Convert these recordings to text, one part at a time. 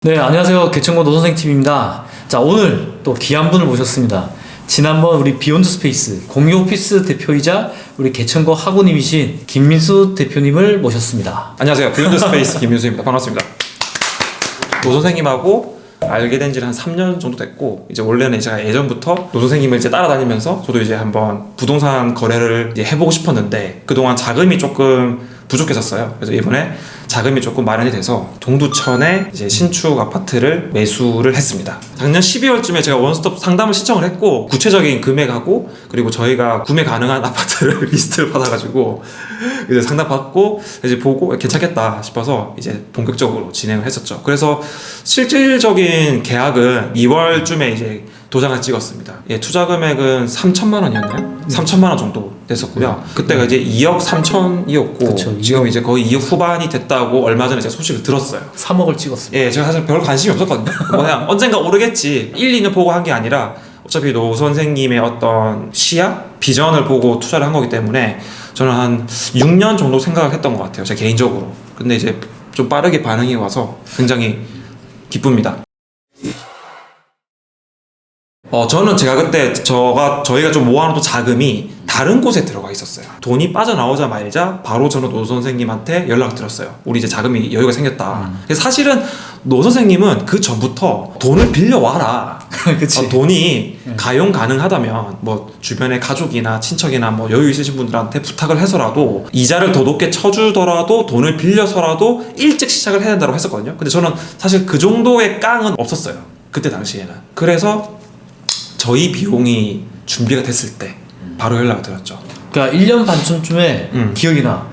네, 안녕하세요. 개천고 노선생팀입니다. 자, 오늘 또 귀한 분을 모셨습니다. 지난번 우리 비욘드 스페이스 공유 오피스 대표이자 우리 개천고 학우님이신 김민수 대표님을 모셨습니다. 안녕하세요. 비욘드 스페이스 김민수입니다. 반갑습니다. 노 선생님하고 알게 된 지는 한 3년 정도 됐고, 이제 원래는 제가 예전부터 노 선생님을 이제 따라다니면서 저도 이제 한번 부동산 거래를 이제 해보고 싶었는데 그동안 자금이 조금 부족했었어요. 그래서 이번에 자금이 조금 마련이 돼서 동두천에 이제 신축 아파트를 매수를 했습니다. 작년 12월쯤에 제가 원스톱 상담을 신청을 했고, 구체적인 금액하고 그리고 저희가 구매 가능한 아파트를 리스트를 받아가지고 이제 상담받고 이제 보고 괜찮겠다 싶어서 이제 본격적으로 진행을 했었죠. 그래서 실질적인 계약은 2월쯤에 이제 도장을 찍었습니다. 예, 투자 금액은 3천만 원이었나요? 3천만 원 정도 됐었고요. 그때가 이제 2억 3천이었고, 그쵸, 지금 이제 거의 2억 후반이 됐다고 얼마 전에 제가 소식을 들었어요. 3억을 찍었습니다. 예, 제가 사실 별 관심이 없었거든요. 그냥 언젠가 오르겠지. 1, 2년 보고 한 게 아니라 어차피 노 선생님의 어떤 시야? 비전을 보고 투자를 한 거기 때문에 저는 한 6년 정도 생각을 했던 것 같아요. 제 개인적으로. 근데 이제 좀 빠르게 반응이 와서 굉장히 기쁩니다. 저는 제가 그때 저희가 좀 모아놓은 자금이 다른 곳에 들어가 있었어요. 돈이 빠져나오자마자 바로 저는 노 선생님한테 연락을 드렸어요. 우리 이제 자금이 여유가 생겼다. 그래서 사실은 노 선생님은 그 전부터 돈을 빌려와라. 그치. 돈이 가용 가능하다면 뭐 주변의 가족이나 친척이나 뭐 여유 있으신 분들한테 부탁을 해서라도 이자를 더 높게 쳐주더라도 돈을 빌려서라도 일찍 시작을 해야 된다고 했었거든요. 근데 저는 사실 그 정도의 깡은 없었어요. 그때 당시에는. 그래서 저희 비용이 준비가 됐을 때 바로 연락을 드렸죠. 그러니까 1년 반쯤에 기억이 나.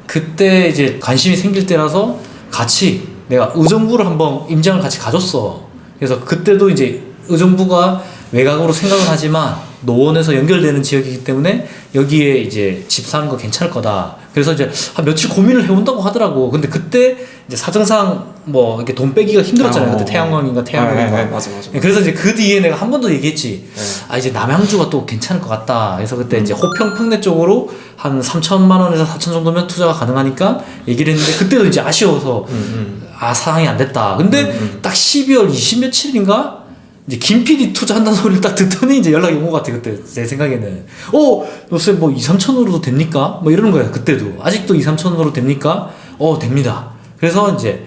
그때 이제 관심이 생길 때라서 같이 내가 의정부를 한번 임장을 같이 가줬어. 그래서 그때도 이제 의정부가 외곽으로 생각은 하지만 노원에서 연결되는 지역이기 때문에 여기에 이제 집 사는 거 괜찮을 거다. 그래서 이제 한 며칠 고민을 해온다고 하더라고. 근데 그때 이제 사정상 뭐 이렇게 돈 빼기가 힘들었잖아요. 그때 태양광인가 태양광인가. 맞아. 그래서 이제 그 뒤에 내가 한 번 더 얘기했지. 네. 아, 이제 남양주가 또 괜찮을 것 같다. 그래서 그때 이제 호평 평내 쪽으로 한 3천만 원에서 4천 정도면 투자가 가능하니까 얘기를 했는데 그때도 이제 아쉬워서 아, 상황이 안 됐다. 근데 딱 12월 20 며칠인가? 이제 김 PD 투자한다는 소리를 딱 듣더니 이제 연락이 온 것 같아. 그때 제 생각에는 요새 뭐 2, 3천으로도 됩니까? 뭐 이러는 거야. 그때도 아직도 2, 3천으로 됩니까? 됩니다. 그래서 이제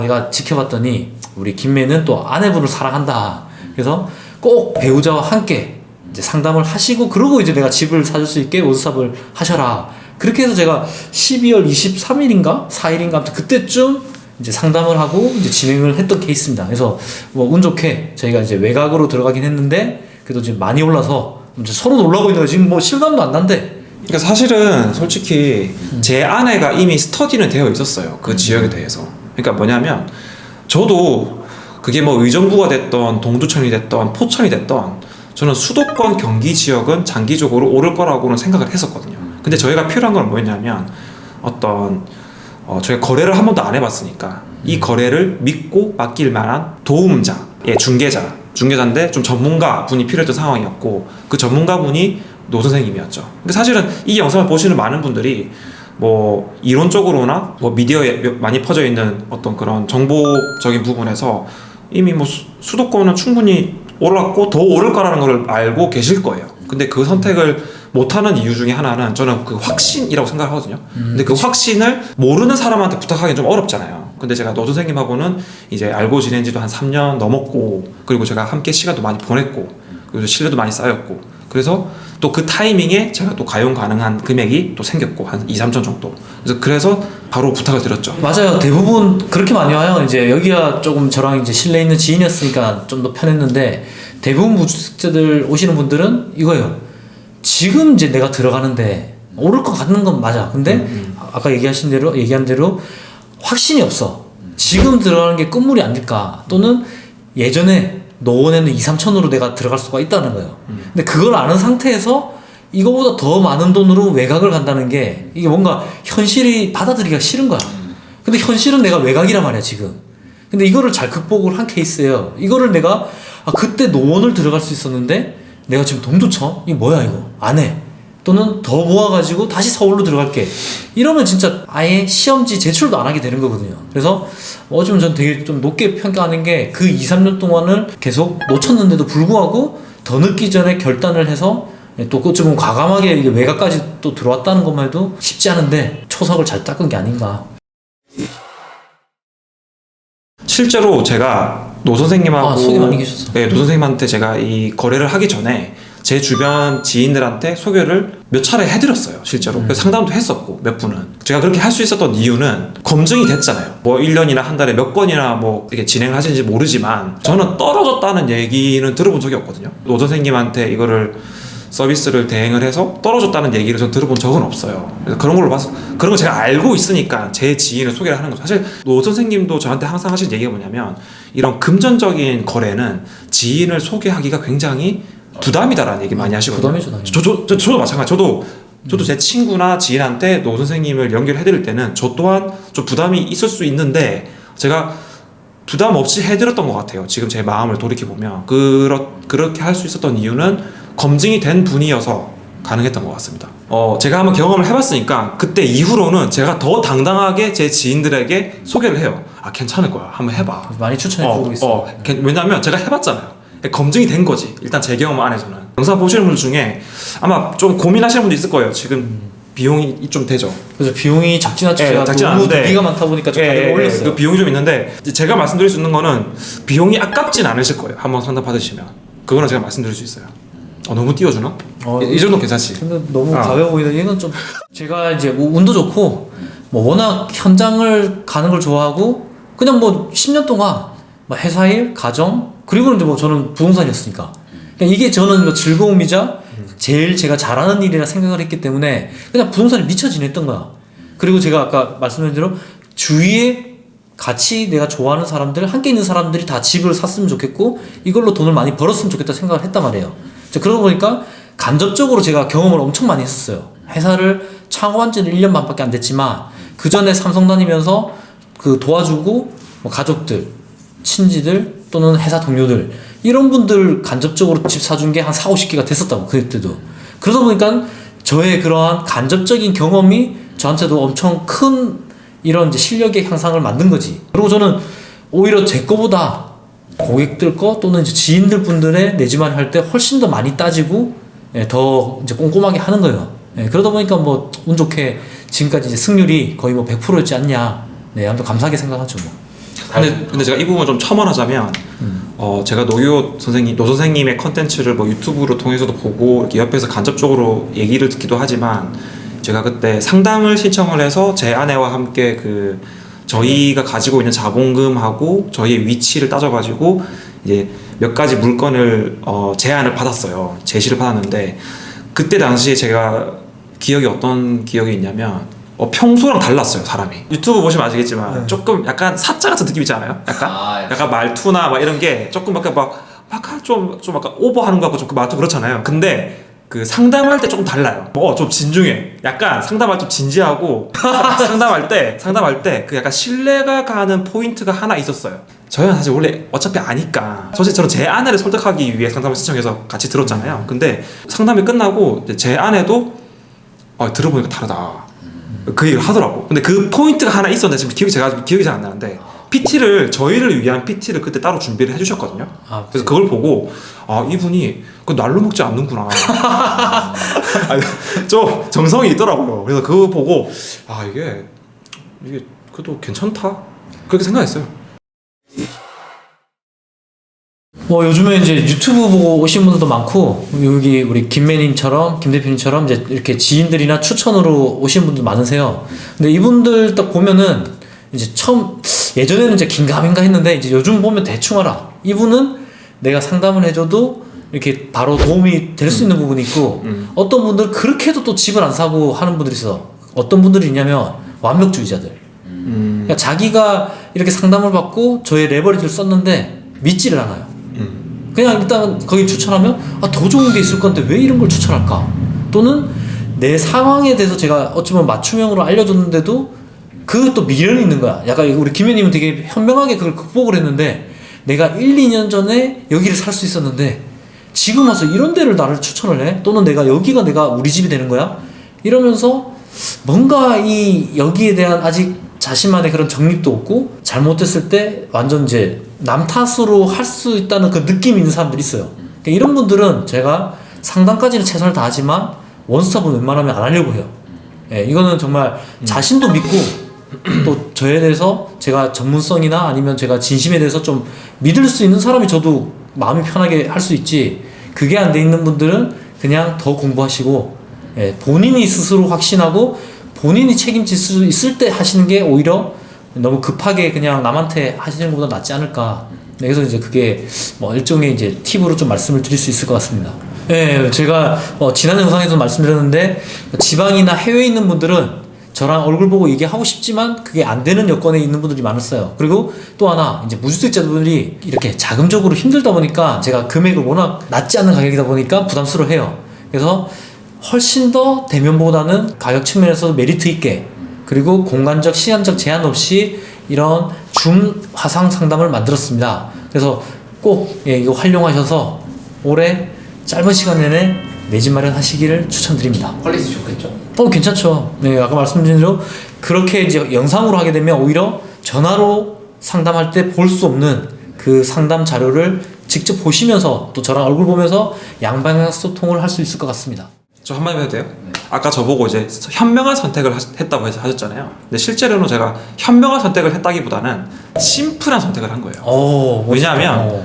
내가 지켜봤더니 우리 김매는 또 아내분을 사랑한다. 그래서 꼭 배우자와 함께 이제 상담을 하시고 그러고 이제 내가 집을 사줄 수 있게 원스톱을 하셔라. 그렇게 해서 제가 12월 23일인가 4일인가 아무튼 그때쯤 이제 상담을 하고 이제 진행을 했던 케이스입니다. 그래서 뭐 운 좋게 저희가 이제 외곽으로 들어가긴 했는데 그래도 지금 많이 올라서 이제 서로 놀라고 있는 거예요. 지금 뭐 실감도 안 난대. 그러니까 사실은 솔직히 제 아내가 이미 스터디는 되어 있었어요. 그 지역에 대해서. 그러니까 뭐냐면 저도 그게 뭐 의정부가 됐던 동두천이 됐던 포천이 됐던 저는 수도권 경기 지역은 장기적으로 오를 거라고는 생각을 했었거든요. 근데 저희가 필요한 건 뭐였냐면 저희가 거래를 한 번도 안 해봤으니까 이 거래를 믿고 맡길 만한 도움자, 중개자인데 좀 전문가 분이 필요했던 상황이었고 그 전문가 분이 노 선생님이었죠. 근데 사실은 이 영상을 보시는 많은 분들이 뭐 이론적으로나 뭐 미디어에 많이 퍼져 있는 어떤 그런 정보적인 부분에서 이미 뭐 수도권은 충분히 올랐고 더 오를 거라는 걸 알고 계실 거예요. 근데 그 선택을 못하는 이유 중에 하나는 저는 그 확신이라고 생각하거든요. 근데 그 확신을 모르는 사람한테 부탁하기는 좀 어렵잖아요. 근데 제가 노 선생님하고는 이제 알고 지낸 지도 한 3년 넘었고 그리고 제가 함께 시간도 많이 보냈고 그리고 신뢰도 많이 쌓였고 그래서 또 그 타이밍에 제가 또 가용 가능한 금액이 또 생겼고 한 2, 3천 정도 그래서 바로 부탁을 드렸죠. 맞아요. 대부분 그렇게 많이 와요. 이제 여기가 조금 저랑 이제 신뢰 있는 지인이었으니까 좀 더 편했는데 대부분 무주택자들 오시는 분들은 이거예요. 지금 이제 내가 들어가는데 오를 것 같는 건 맞아. 근데 아까 얘기한 대로 확신이 없어. 지금 들어가는 게 끝물이 아닐까. 또는 예전에 노원에는 2, 3천으로 내가 들어갈 수가 있다는 거예요. 근데 그걸 아는 상태에서 이거보다 더 많은 돈으로 외곽을 간다는 게 이게 뭔가 현실이 받아들이기가 싫은 거야. 근데 현실은 내가 외곽이란 말이야 지금. 근데 이거를 잘 극복을 한 케이스예요. 이거를 내가 그때 노원을 들어갈 수 있었는데 내가 지금 동두천? 이게 뭐야 이거 안 해. 또는 더 모아가지고 다시 서울로 들어갈게. 이러면 진짜 아예 시험지 제출도 안 하게 되는 거거든요. 그래서 어쩌면 전 되게 좀 높게 평가하는 게 그 2, 3년 동안을 계속 놓쳤는데도 불구하고 더 늦기 전에 결단을 해서 또 어쩌면 과감하게 이게 외곽까지 또 들어왔다는 것만 해도 쉽지 않은데 초석을 잘 닦은 게 아닌가. 실제로 제가 노 선생님하고 속이 많이 계셨어. 네, 노 선생님한테 제가 이 거래를 하기 전에 제 주변 지인들한테 소개를 몇 차례 해드렸어요, 실제로. 그래서 상담도 했었고, 몇 분은. 제가 그렇게 할 수 있었던 이유는 검증이 됐잖아요. 뭐 1년이나 한 달에 몇 건이나 뭐 이렇게 진행을 하시는지 모르지만 저는 떨어졌다는 얘기는 들어본 적이 없거든요. 노 선생님한테 이거를 서비스를 대행을 해서 떨어졌다는 얘기를 전 들어본 적은 없어요. 그래서 그런 걸로 봐서 그런 걸 제가 알고 있으니까 제 지인을 소개를 하는 거죠. 사실 노 선생님도 저한테 항상 하시는 얘기가 뭐냐면 이런 금전적인 거래는 지인을 소개하기가 굉장히 부담이다라는 얘기 많이 하시거든요. 부담이죠, 당연히. 저도 마찬가지. 저도 제 친구나 지인한테 노 선생님을 연결해드릴 때는 저 또한 좀 부담이 있을 수 있는데 제가 부담 없이 해드렸던 것 같아요. 지금 제 마음을 돌이켜보면 그렇게 할 수 있었던 이유는 검증이 된 분이어서 가능했던 것 같습니다. 제가 한번 경험을 해봤으니까 그때 이후로는 제가 더 당당하게 제 지인들에게 소개를 해요. 아, 괜찮을 거야. 한번 해봐. 많이 추천해주고 있어요. 왜냐면 제가 해봤잖아요. 검증이 된 거지. 일단 제 경험 안에서는. 영상 보시는 분들 중에 아마 좀 고민하시는 분도 있을 거예요. 지금 비용이 좀 되죠. 그래서 비용이 작진 않죠. 예, 제가 작진 너무 않은데. 대비가 많다 보니까 좀 가격을 올렸어요. 그 비용이 좀 있는데 제가 말씀드릴 수 있는 거는 비용이 아깝진 않으실 거예요. 한번 상담 받으시면. 그거는 제가 말씀드릴 수 있어요. 너무 띄워주나? 이 정도 괜찮지? 근데 너무 가벼워 보이는 이건 좀 제가 이제 뭐 운도 좋고 뭐 워낙 현장을 가는 걸 좋아하고 그냥 뭐 10년 동안 뭐 회사 일, 가정 그리고 이제 뭐 저는 부동산이었으니까 그냥 이게 저는 뭐 즐거움이자 제일 제가 잘하는 일이라 생각을 했기 때문에 그냥 부동산에 미쳐 지냈던 거야. 그리고 제가 아까 말씀드린 대로 주위에 같이 내가 좋아하는 사람들, 함께 있는 사람들이 다 집을 샀으면 좋겠고 이걸로 돈을 많이 벌었으면 좋겠다 생각을 했단 말이에요. 그러다 보니까 간접적으로 제가 경험을 엄청 많이 했었어요. 회사를 창업한 지는 1년 반밖에 안 됐지만 그 전에 삼성 다니면서 그 도와주고 뭐 가족들, 친지들 또는 회사 동료들 이런 분들 간접적으로 집 사준 게 한 4, 50개가 됐었다고 그때도. 그러다 보니까 저의 그러한 간접적인 경험이 저한테도 엄청 큰 이런 이제 실력의 향상을 만든 거지. 그리고 저는 오히려 제 거보다 고객들 거 또는 이제 지인들 분들의 내 집안 할 때 훨씬 더 많이 따지고 더 이제 꼼꼼하게 하는 거예요. 그러다 보니까 뭐 운 좋게 지금까지 이제 승률이 거의 뭐 100%였지 않냐. 네, 아무튼 감사하게 생각하죠 뭐. 근데 제가 이 부분 좀 첨언하자면 제가 노 선생님의 컨텐츠를 뭐 유튜브로 통해서도 보고 이렇게 옆에서 간접적으로 얘기를 듣기도 하지만 제가 그때 상담을 신청을 해서 제 아내와 함께 저희가 가지고 있는 자본금하고 저희의 위치를 따져가지고 이제 몇 가지 물건을 제안을 받았어요. 제시를 받았는데 그때 당시에 제가 기억이 어떤 기억이 있냐면 평소랑 달랐어요, 사람이. 유튜브 보시면 아시겠지만 조금 약간 사짜 같은 느낌 있지 않아요? 약간 말투나 막 이런 게 조금 약간 좀 약간 오버하는 것 같고 좀 그 말투 그렇잖아요. 근데 그 상담할 때 조금 달라요. 좀 진중해. 약간 상담할 때 좀 진지하고 상담할 때 그 약간 신뢰가 가는 포인트가 하나 있었어요. 저희는 사실 원래 어차피 아니까 사실 저는 제 아내를 설득하기 위해 상담을 신청해서 같이 들었잖아요. 근데 상담이 끝나고 제 아내도 들어보니까 다르다. 그 얘기를 하더라고. 근데 그 포인트가 하나 있었는데 지금 기억이 잘 안 나는데 저희를 위한 PT를 그때 따로 준비를 해주셨거든요. 그래서 그걸 보고 이분이 날로 먹지 않는구나. 좀 정성이 있더라고요. 그래서 그거 보고 이게 그래도 괜찮다 그렇게 생각했어요. 뭐 요즘에 이제 유튜브 보고 오신 분들도 많고 여기 우리 김 대표님처럼 이제 이렇게 지인들이나 추천으로 오신 분들 많으세요. 근데 이분들 딱 보면은 이제 예전에는 이제 긴가민가 했는데 이제 요즘 보면 대충 알아. 이분은 내가 상담을 해줘도 이렇게 바로 도움이 될 수 있는 부분이 있고 어떤 분들 그렇게 해도 또 집을 안 사고 하는 분들이 있어. 어떤 분들이 있냐면 완벽주의자들. 그러니까 자기가 이렇게 상담을 받고 저의 레버리지를 썼는데 믿지를 않아요. 그냥 일단 거기 추천하면 더 좋은 게 있을 건데 왜 이런 걸 추천할까? 또는 내 상황에 대해서 제가 어쩌면 맞춤형으로 알려줬는데도 그것도 미련이 있는 거야. 약간 우리 김현님은 되게 현명하게 그걸 극복을 했는데 내가 1, 2년 전에 여기를 살 수 있었는데 지금 와서 이런 데를 나를 추천을 해? 또는 여기가 내가 우리 집이 되는 거야? 이러면서 뭔가 여기에 대한 아직 자신만의 그런 정립도 없고 잘못됐을 때 완전 이제 남 탓으로 할 수 있다는 그 느낌이 있는 사람들이 있어요. 그러니까 이런 분들은 제가 상담까지는 최선을 다하지만 원스톱은 웬만하면 안 하려고 해요. 예, 이거는 정말 자신도 믿고 또 저에 대해서 제가 전문성이나 아니면 제가 진심에 대해서 좀 믿을 수 있는 사람이 저도 마음이 편하게 할 수 있지, 그게 안 돼 있는 분들은 그냥 더 공부하시고, 예, 본인이 스스로 확신하고 본인이 책임질 수 있을 때 하시는 게 오히려 너무 급하게 그냥 남한테 하시는 것보다 낫지 않을까. 네, 그래서 이제 그게 뭐 일종의 이제 팁으로 좀 말씀을 드릴 수 있을 것 같습니다. 예, 제가 지난 영상에서 말씀드렸는데 지방이나 해외에 있는 분들은 저랑 얼굴 보고 얘기하고 싶지만 그게 안 되는 여건에 있는 분들이 많았어요. 그리고 또 하나, 이제 무주택자분들이 이렇게 자금적으로 힘들다 보니까 제가 금액을 워낙 낮지 않은 가격이다 보니까 부담스러워 해요. 그래서 훨씬 더 대면보다는 가격 측면에서 메리트 있게, 그리고 공간적, 시간적 제한 없이 이런 중화상 상담을 만들었습니다. 그래서 꼭 이거 활용하셔서 올해 짧은 시간 내내 내 집 마련하시기를 추천드립니다. 퀄리티 좋겠죠? 괜찮죠. 네, 아까 말씀드린 대로 그렇게 이제 영상으로 하게 되면 오히려 전화로 상담할 때 볼 수 없는 그 상담 자료를 직접 보시면서 또 저랑 얼굴 보면서 양방향 소통을 할 수 있을 것 같습니다. 저 한마디 해도 돼요? 아까 저보고 이제 현명한 선택을 했다고 하셨잖아요. 근데 실제로는 제가 현명한 선택을 했다기보다는 심플한 선택을 한 거예요. 왜냐하면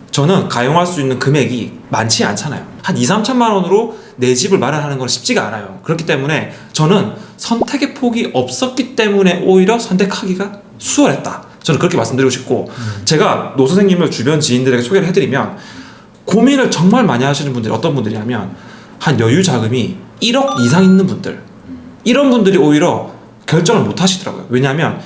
저는 가용할 수 있는 금액이 많지 않잖아요. 한 2-3천만 원으로 내 집을 마련하는 건 쉽지가 않아요. 그렇기 때문에 저는 선택의 폭이 없었기 때문에 오히려 선택하기가 수월했다. 저는 그렇게 말씀드리고 싶고, 제가 노 선생님을 주변 지인들에게 소개를 해드리면 고민을 정말 많이 하시는 분들이 어떤 분들이냐면 한 여유 자금이 1억 이상 있는 분들, 이런 분들이 오히려 결정을 못 하시더라고요. 왜냐하면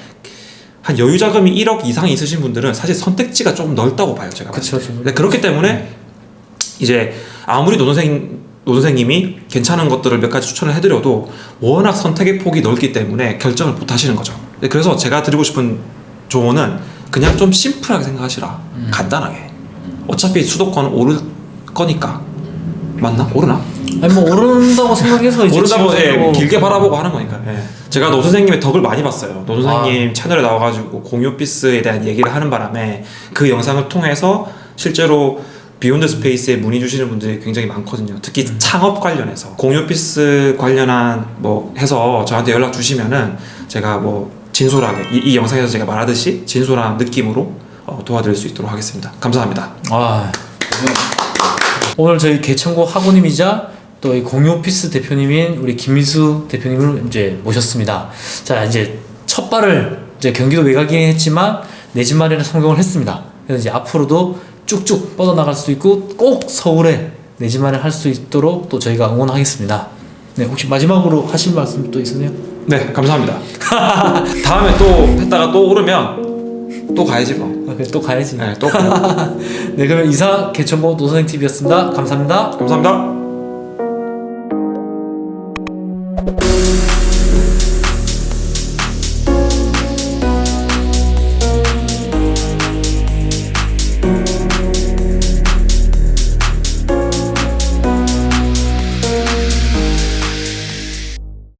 한 여유 자금이 1억 이상 있으신 분들은 사실 선택지가 좀 넓다고 봐요, 제가. 그렇죠. 그렇기 때문에 이제 아무리 노 선생님이 괜찮은 것들을 몇 가지 추천을 해드려도 워낙 선택의 폭이 넓기 때문에 결정을 못 하시는 거죠. 그래서 제가 드리고 싶은 조언은 그냥 좀 심플하게 생각하시라. 간단하게. 어차피 수도권은 오를 거니까. 맞나? 오르나? 아니 뭐 오른다고 생각해서 이제 오른다고 길게 바라보고 하는 거니까. 예. 제가 노 선생님의 덕을 많이 봤어요. 노 선생님 채널에 나와가지고 공유 오피스에 대한 얘기를 하는 바람에 그 영상을 통해서 실제로 비욘드 스페이스에 문의 주시는 분들이 굉장히 많거든요. 특히 창업 관련해서 공유 오피스 관련한 뭐 해서 저한테 연락 주시면은 제가 뭐 진솔하게 이 영상에서 제가 말하듯이 진솔한 느낌으로 도와드릴 수 있도록 하겠습니다. 감사합니다. 오늘 저희 개천고 학우님이자 또 이 공유 오피스 대표님인 우리 김민수 대표님을 이제 모셨습니다. 자, 이제 첫 발을 이제 경기도 외곽이긴 했지만 내 집 마련에 성공을 했습니다. 그래서 이제 앞으로도 쭉쭉 뻗어나갈 수 있고 꼭 서울에 내 집 마련 할 수 있도록 또 저희가 응원하겠습니다. 네, 혹시 마지막으로 하실 말씀 또 있으세요? 네, 감사합니다. 다음에 또 했다가 또 오르면 또 가야지 뭐. 그래, 또 가야지. 네, 또 가요. 네, 그러면 이상 개천고 노선생TV였습니다. 감사합니다. 감사합니다.